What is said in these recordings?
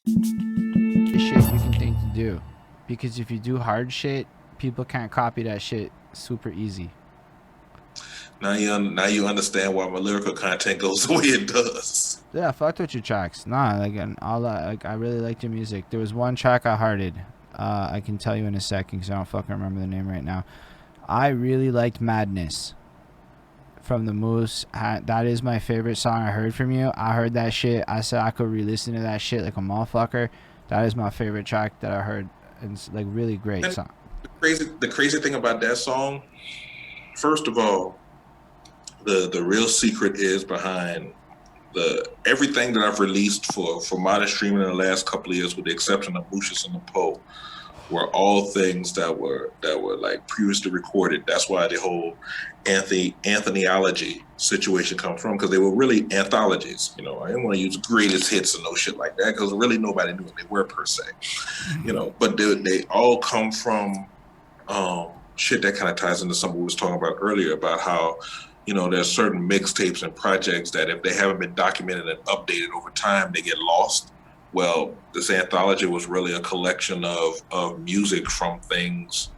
shit you can think to do, because if you do hard shit, people can't copy that shit super easy. Now you understand why my lyrical content goes the way it does. Yeah, I fucked with your tracks. Nah, like, and all like, I really liked your music. There was one track I hearted. I can tell you in a second because I don't fucking remember the name right now. I really liked Madness from the Moose. That is my favorite song I heard from you. I heard that shit. I said I could re-listen to that shit like a motherfucker. That is my favorite track that I heard. And it's like really great And song. the crazy thing about that song, first of all, the real secret is behind the everything that I've released for modern streaming in the last couple of years, with the exception of Lucius and the Poe, were all things that were like previously recorded. That's why the whole anthonyology situation comes from, because they were really anthologies. You know, I didn't want to use greatest hits and no shit like that, because really nobody knew what they were per se. You know, but they all come from shit that kind of ties into something we was talking about earlier about how, you know, there's certain mixtapes and projects that if they haven't been documented and updated over time, they get lost. Well, this anthology was really a collection of music from things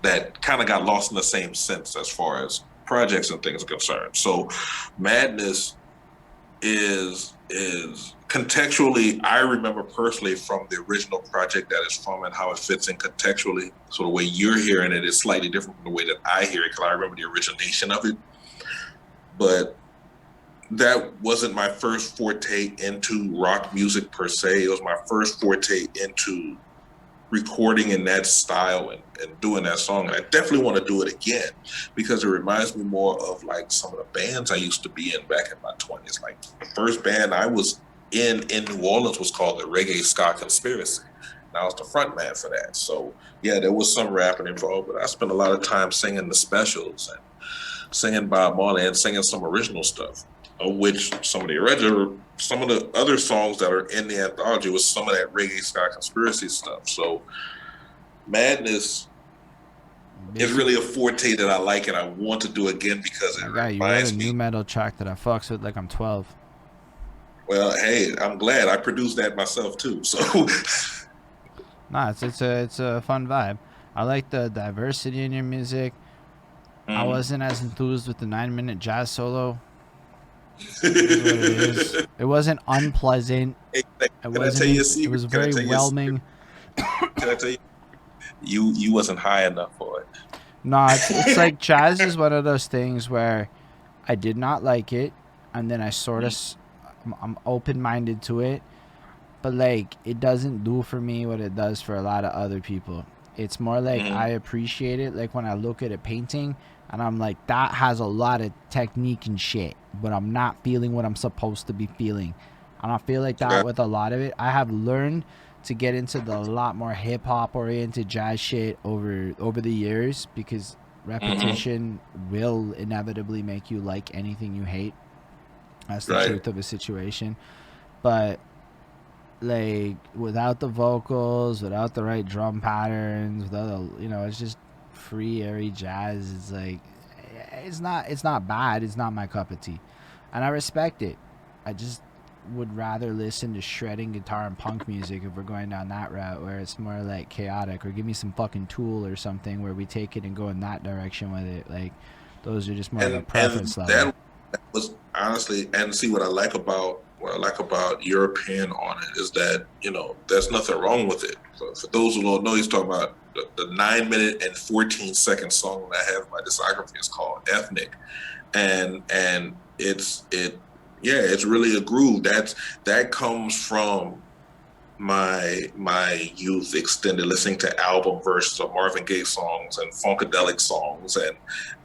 that kind of got lost in the same sense as far as projects and things are concerned. So Madness is contextually, I remember personally from the original project that it's from and how it fits in contextually. So the way you're hearing it is slightly different from the way that I hear it, because I remember the origination of it. But that wasn't my first forte into rock music per se. It was my first forte into recording in that style and doing that song. And I definitely want to do it again, because it reminds me more of like some of the bands I used to be in back in my 20s. Like the first band I was in New Orleans was called the Reggae Ska Conspiracy. And I was the front man for that. So yeah, there was some rapping involved, but I spent a lot of time singing the specials and singing Bob Marley and singing some original stuff, of which some of the other songs that are in the anthology was some of that Reggae Ska Conspiracy stuff. So Madness is Basically, really a forte that I like and I want to do again, because it my guy, you wrote a reminds new me. metal track that I fucks with like I'm 12. Well, hey, I'm glad I produced that myself too. So Nah, it's a fun vibe. I like the diversity in your music. I wasn't as enthused with the 9 minute jazz solo. It is what it is. It wasn't unpleasant. hey, It can I tell you a wasn't. It secret? was Can I very tell you a secret? whelming. Can I tell you? You wasn't high enough for No, it's it. like jazz is one of those things where I did not like it, and then I sort of I'm open minded to it, but like it doesn't do for me what it does for a lot of other people. It's more like Mm-hmm. I appreciate it, like when I look at a painting and I'm like, that has a lot of technique and shit, but I'm not feeling what I'm supposed to be feeling. And I feel like that Okay. with a lot of it. I have learned to get into the lot more hip hop oriented jazz shit over the years, because Mm-hmm. repetition will inevitably make you like anything you hate. That's the Right. truth of a situation. But like without the vocals, without the right drum patterns, without it's just free airy jazz. It's like it's not bad. It's not my cup of tea, and I respect it. I just would rather listen to shredding guitar and punk music if we're going down that route, where it's more like chaotic, or give me some fucking Tool or something where we take it and go in that direction with it. Like those are just more of a And preference level. that was honestly, and see what I like about European on it is that, you know, there's nothing wrong with it. For those who don't know, he's talking about the 9 minute and 14-second song that I have in my discography is called Ethnic. And yeah, it's really a groove. That comes from my youth extended listening to album versions of Marvin Gaye songs and funkadelic songs,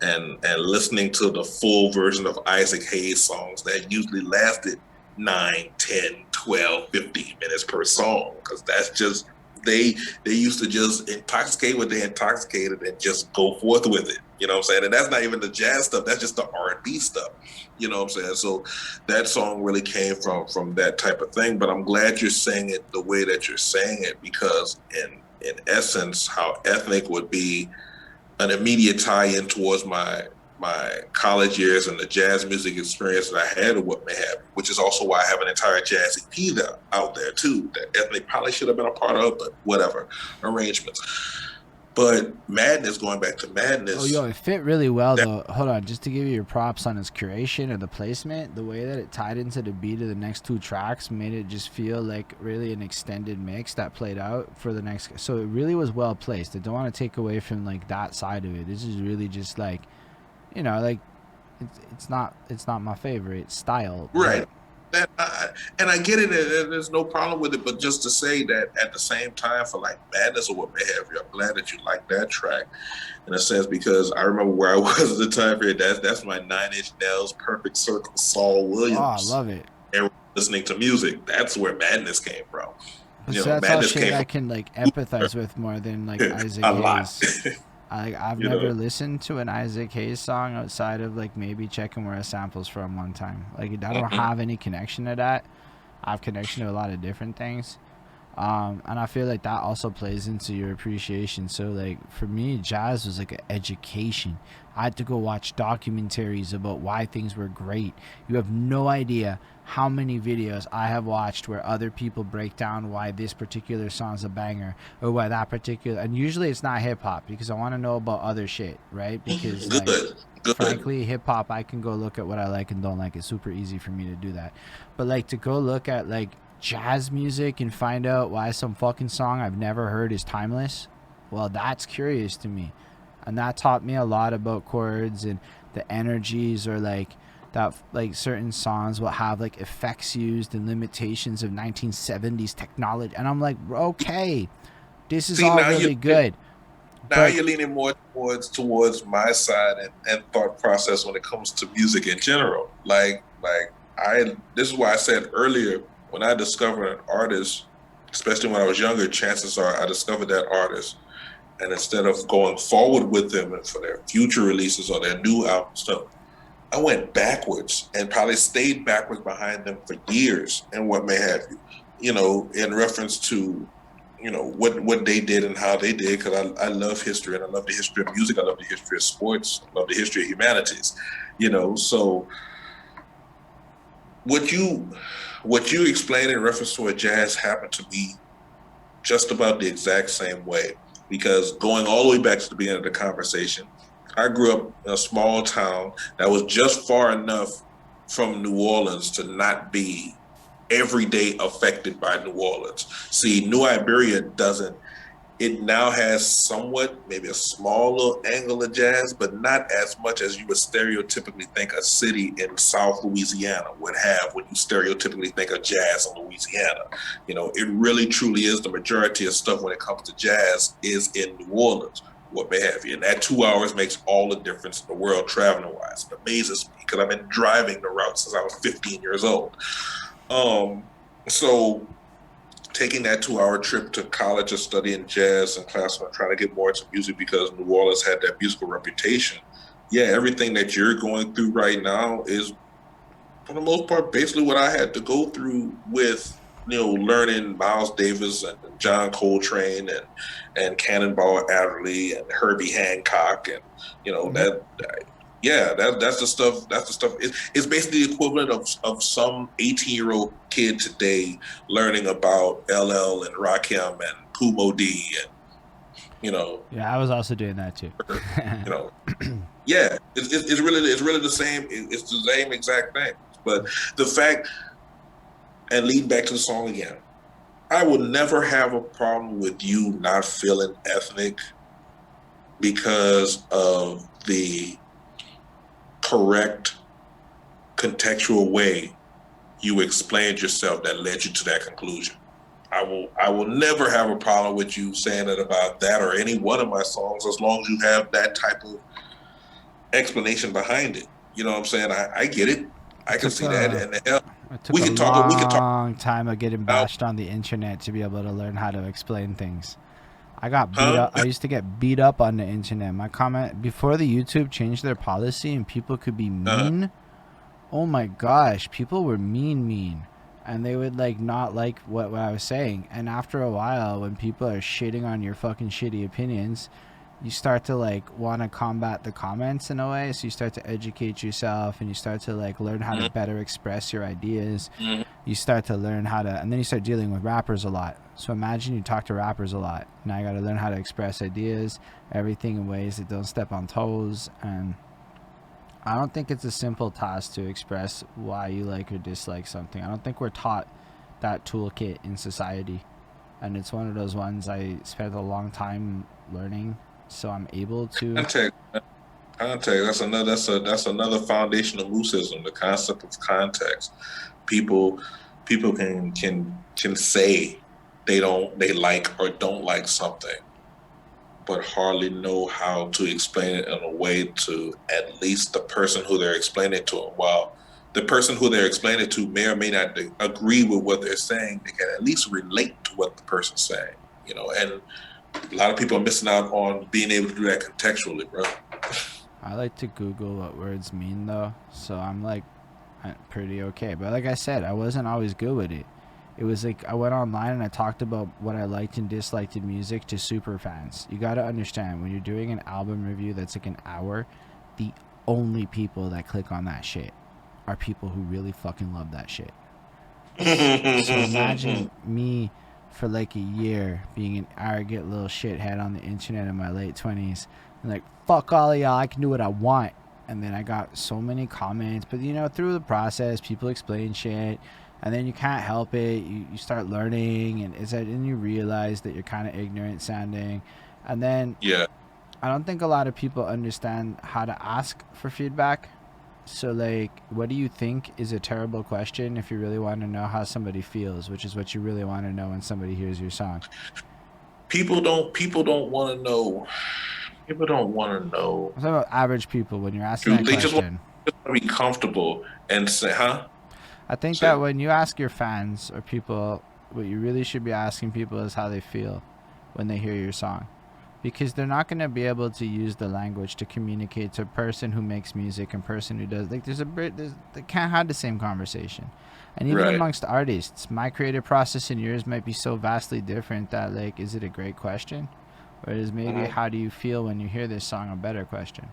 and listening to the full version of Isaac Hayes songs that usually lasted 9, 10, 12, 15 minutes per song, because that's just they used to just intoxicate what they intoxicated and just go forth with it. You know what I'm saying? And that's not even the jazz stuff. That's just the R&B stuff. You know what I'm saying? So that song really came from that type of thing. But I'm glad you're saying it the way that you're saying it, because in essence, how Ethnic would be an immediate tie-in towards my college years and the jazz music experience that I had, or what may have, which is also why I have an entire jazz EP there, out there too, that Ethnic probably should have been a part of, but whatever, arrangements. But Madness, going back to Oh, yo, Madness, it fit really well that though. Hold on, just to give you your props on its curation and the placement, the way that it tied into the beat of the next two tracks made it just feel like really an extended mix that played out for the next. So it really was well placed. I don't want to take away from like that side of it. This is really just like, like it's not my favorite style, but right. And I get it, and there's no problem with it. But just to say that at the same time, for like Madness or what may have you, I'm glad that you like that track in a sense, because I remember where I was at the time period. That's my Nine Inch Nails, Perfect Circle, Saul oh, I Williams, love it. and listening to music. That's where Madness came from. But so that's all Madness shit came I can like empathize with more than like from Isaac a lot. Hayes. I've you never know, listened to an Isaac Hayes song outside of like maybe checking where a sample's from one time. Like I don't mm-hmm. have any connection to that. I have connection to a lot of different things. And I feel like that also plays into your appreciation. So like for me, jazz was like an education. I had to go watch documentaries about why things were great. You have no idea how many videos I have watched where other people break down why this particular song's a banger or why that particular. And usually it's not hip hop because I want to know about other shit, right? Because like Good. frankly, hip hop, I can go look at what I like and don't like. It's super easy for me to do that. But like to go look at like jazz music and find out why some fucking song I've never heard is timeless, well, that's curious to me. And that taught me a lot about chords and the energies, or like that like certain songs will have like effects used and limitations of 1970s technology. And I'm like, okay, this is See, all really good. now But you're leaning more towards my side and thought process when it comes to music in general. Like I this is why I said earlier, when I discovered an artist, especially when I was younger, chances are I discovered that artist, and instead of going forward with them for their future releases or their new album stuff, I went backwards and probably stayed backwards behind them for years and what may have you. In reference to what they did and how they did, because I love history, and I love the history of music, I love the history of sports, I love the history of humanities. So what you explained in reference to a jazz happened to me just about the exact same way, because going all the way back to the beginning of the conversation, I grew up in a small town that was just far enough from New Orleans to not be every day affected by New Orleans. See, New Iberia doesn't. It now has somewhat, maybe a small little angle of jazz, but not as much as you would stereotypically think a city in South Louisiana would have when you stereotypically think of jazz in Louisiana. It really truly is, the majority of stuff when it comes to jazz is in New Orleans, what may have you. And that 2 hours makes all the difference in the world traveling wise. It amazes me because I've been driving the route since I was 15 years old. So taking that 2 hour trip to college and studying jazz and classical and trying to get more into music because New Orleans had that musical reputation. Yeah, everything that you're going through right now is, for the most part, basically what I had to go through with, learning Miles Davis and John Coltrane and Cannonball Adderley and Herbie Hancock, and that yeah, that's the stuff. That's the stuff. It's basically the equivalent of some 18-year-old kid today learning about LL and Rakim and Kumo D, and you know, yeah, I was also doing that too. you know, yeah, it's really the same. It's the same exact thing. But the fact, and lead back to the song again, I would never have a problem with you not feeling ethnic because of the correct contextual way you explained yourself that led you to that conclusion. I will never have a problem with you saying it about that or any one of my songs, as long as you have that type of explanation behind it. You know what I'm saying? I get it. I It can took see that. a And it took we a can talk. We can talk long time of getting about, bashed on the internet to be able to learn how to explain things. I got beat huh? up. I used to get beat up on the internet. My comment before the YouTube changed their policy and people could be Uh, mean. Oh my gosh, people were mean, and they would like not like what I was saying. And after a while, when people are shitting on your fucking shitty opinions, you start to like want to combat the comments in a way. So you start to educate yourself, and you start to like learn how to Mm-hmm. better express your ideas. Mm-hmm. You start to learn how to, and then you start dealing with rappers a lot. So imagine you talk to rappers a lot. Now you got to learn how to express ideas, everything in ways that don't step on toes. And I don't think it's a simple task to express why you like or dislike something. I don't think we're taught that toolkit in society. And it's one of those ones I spent a long time learning, so I'm able to. Context, context. That's another foundation of Mooseism. The concept of context. People people can say they like or don't like something, but hardly know how to explain it in a way to at least the person who they're explaining it to. While the person who they're explaining it to may or may not agree with what they're saying, they can at least relate to what the person's saying. And a lot of people are missing out on being able to do that contextually, bro. I like to Google what words mean though, so I'm like pretty okay. But like I said, I wasn't always good with it. It was like I went online and I talked about what I liked and disliked in music to super fans. You got to understand, when you're doing an album review that's like an hour, the only people that click on that shit are people who really fucking love that shit. So imagine me for like a year being an arrogant little shithead on the internet in my late 20s and like, fuck all of y'all, I can do what I want. And then I got so many comments, but through the process, people explain shit, and then you can't help it. You start learning, and you realize that you're kind of ignorant sounding. And then Yeah. I don't think a lot of people understand how to ask for feedback. So, like, what do you think is a terrible question if you really want to know how somebody feels, which is what you really want to know when somebody hears your song? People don't want to know. People don't want to know I'm talking about average people when you're asking truth. that They just want question. to be comfortable and say, huh? I think that Say, when you ask your fans or people, what you really should be asking people is how they feel when they hear your song. Because they're not going to be able to use the language to communicate to a person who makes music and person who does. Like, they can't have the same conversation. And even right. amongst artists, my creative process and yours might be so vastly different that, like, is it a great question? Or is maybe Mhm. how do you feel when you hear this song a better question?